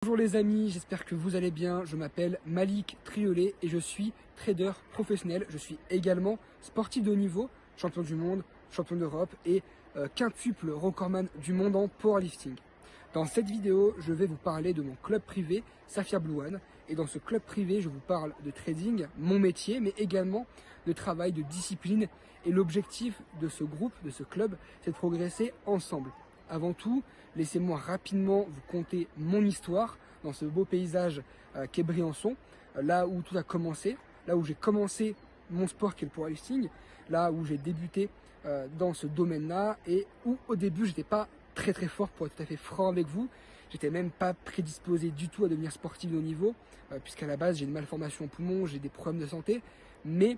Bonjour les amis, j'espère que vous allez bien. Je m'appelle Malik Triolet et je suis trader professionnel. Je suis également sportif de haut niveau, champion du monde, champion d'Europe et quintuple recordman du monde en powerlifting. Dans cette vidéo, je vais vous parler de mon club privé, Saphir Blue One. Et dans ce club privé, je vous parle de trading, mon métier, mais également de travail, de discipline. Et l'objectif de ce groupe, de ce club, c'est de progresser ensemble. Avant tout, laissez-moi rapidement vous conter mon histoire dans ce beau paysage qu'est Briançon, là où tout a commencé, là où j'ai commencé mon sport qui est le powerlifting, là où j'ai débuté dans ce domaine-là et où au début j'étais pas très fort pour être tout à fait franc avec vous. J'étais même pas prédisposé du tout à devenir sportif de haut niveau, puisqu'à la base j'ai une malformation au poumon, j'ai des problèmes de santé, mais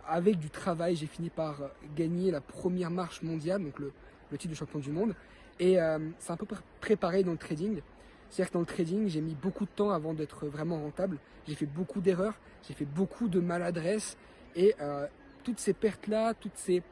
avec du travail j'ai fini par gagner la première marche mondiale, donc le titre de champion du monde. Et c'est un peu préparé dans le trading. C'est-à-dire que dans le trading, j'ai mis beaucoup de temps avant d'être vraiment rentable. J'ai fait beaucoup d'erreurs, j'ai fait beaucoup de maladresses. Et toutes ces pertes-là, toutes ces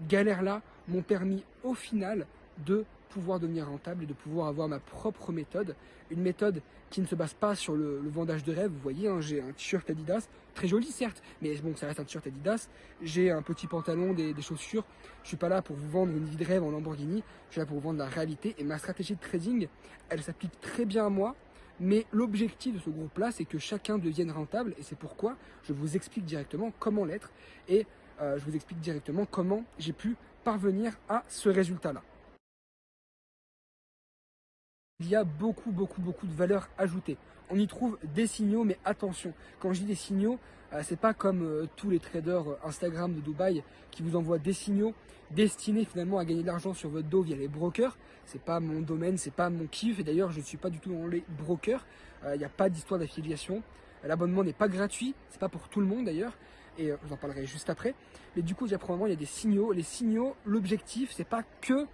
galères-là m'ont permis au final de pouvoir devenir rentable et de pouvoir avoir ma propre méthode. Une méthode qui ne se base pas sur le vendage de rêve. Vous voyez, hein, j'ai un t-shirt Adidas, très joli certes, mais bon, ça reste un t-shirt Adidas. J'ai un petit pantalon, des chaussures. Je suis pas là pour vous vendre une vie de rêve en Lamborghini, je suis là pour vous vendre la réalité. Et ma stratégie de trading, elle s'applique très bien à moi. Mais l'objectif de ce groupe-là, c'est que chacun devienne rentable. Et c'est pourquoi je vous explique directement comment l'être. Et je vous explique directement comment j'ai pu parvenir à ce résultat-là. Il y a beaucoup de valeur ajoutée. On y trouve des signaux, mais attention, quand je dis des signaux, c'est pas comme tous les traders Instagram de Dubaï qui vous envoient des signaux destinés finalement à gagner de l'argent sur votre dos via les brokers. C'est pas mon domaine, c'est pas mon kiff, et d'ailleurs je ne suis pas du tout dans les brokers. Il n'y a pas d'histoire d'affiliation. L'abonnement n'est pas gratuit, c'est pas pour tout le monde d'ailleurs, et je vous en parlerai juste après. Mais du coup, premièrement, il y a des signaux. Les signaux, l'objectif, c'est pas que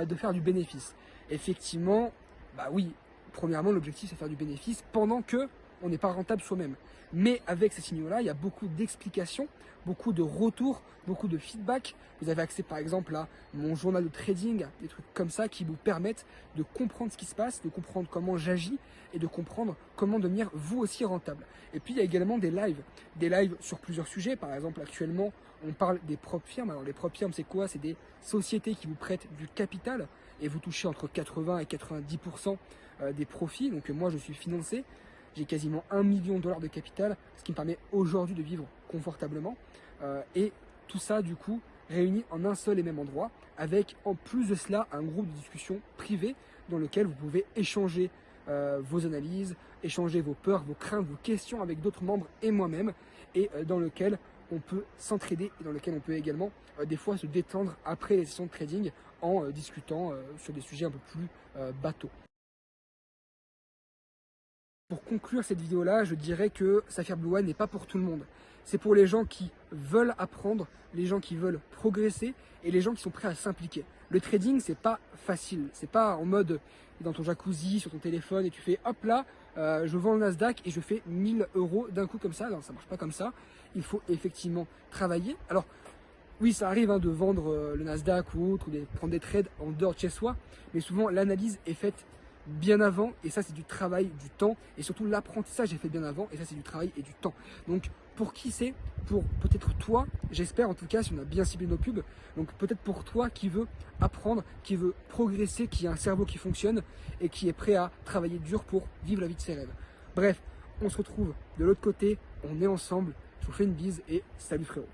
de faire du bénéfice. Effectivement, bah oui, premièrement, l'objectif c'est de faire du bénéfice pendant que on n'est pas rentable soi-même. Mais avec ces signaux-là, il y a beaucoup d'explications, beaucoup de retours, beaucoup de feedback. Vous avez accès par exemple à mon journal de trading, des trucs comme ça qui vous permettent de comprendre ce qui se passe, de comprendre comment j'agis et de comprendre comment devenir vous aussi rentable. Et puis il y a également des lives sur plusieurs sujets. Par exemple, actuellement, on parle des propres firmes. Alors les propres firmes, c'est quoi? C'est des sociétés qui vous prêtent du capital et vous touchez entre 80 et 90% des profits. Donc moi, je suis financé. J'ai quasiment 1 million de dollars de capital, ce qui me permet aujourd'hui de vivre confortablement. Et tout ça, du coup, réuni en un seul et même endroit, avec en plus de cela un groupe de discussion privé dans lequel vous pouvez échanger vos analyses, échanger vos peurs, vos craintes, vos questions avec d'autres membres et moi-même, et dans lequel on peut s'entraider et dans lequel on peut également des fois se détendre après les sessions de trading en discutant sur des sujets un peu plus bateaux. Pour conclure cette vidéo-là, je dirais que Saphir Blue One n'est pas pour tout le monde. C'est pour les gens qui veulent apprendre, les gens qui veulent progresser et les gens qui sont prêts à s'impliquer. Le trading, c'est pas facile. C'est pas en mode dans ton jacuzzi, sur ton téléphone et tu fais hop là, je vends le Nasdaq et je fais 1000 euros d'un coup comme ça. Non, ça marche pas comme ça. Il faut effectivement travailler. Alors, oui, ça arrive hein, de vendre le Nasdaq ou autre, ou de prendre des trades en dehors de chez soi, mais souvent l'analyse est faite bien avant, et ça c'est du travail, du temps, et surtout l'apprentissage est fait bien avant, et ça c'est du travail et du temps. Donc pour qui c'est? Pour peut-être toi, j'espère en tout cas, si on a bien ciblé nos pubs, donc peut-être pour toi qui veut apprendre, qui veut progresser, qui a un cerveau qui fonctionne, et qui est prêt à travailler dur pour vivre la vie de ses rêves. Bref, on se retrouve de l'autre côté, on est ensemble, je vous fais une bise, et salut frérot.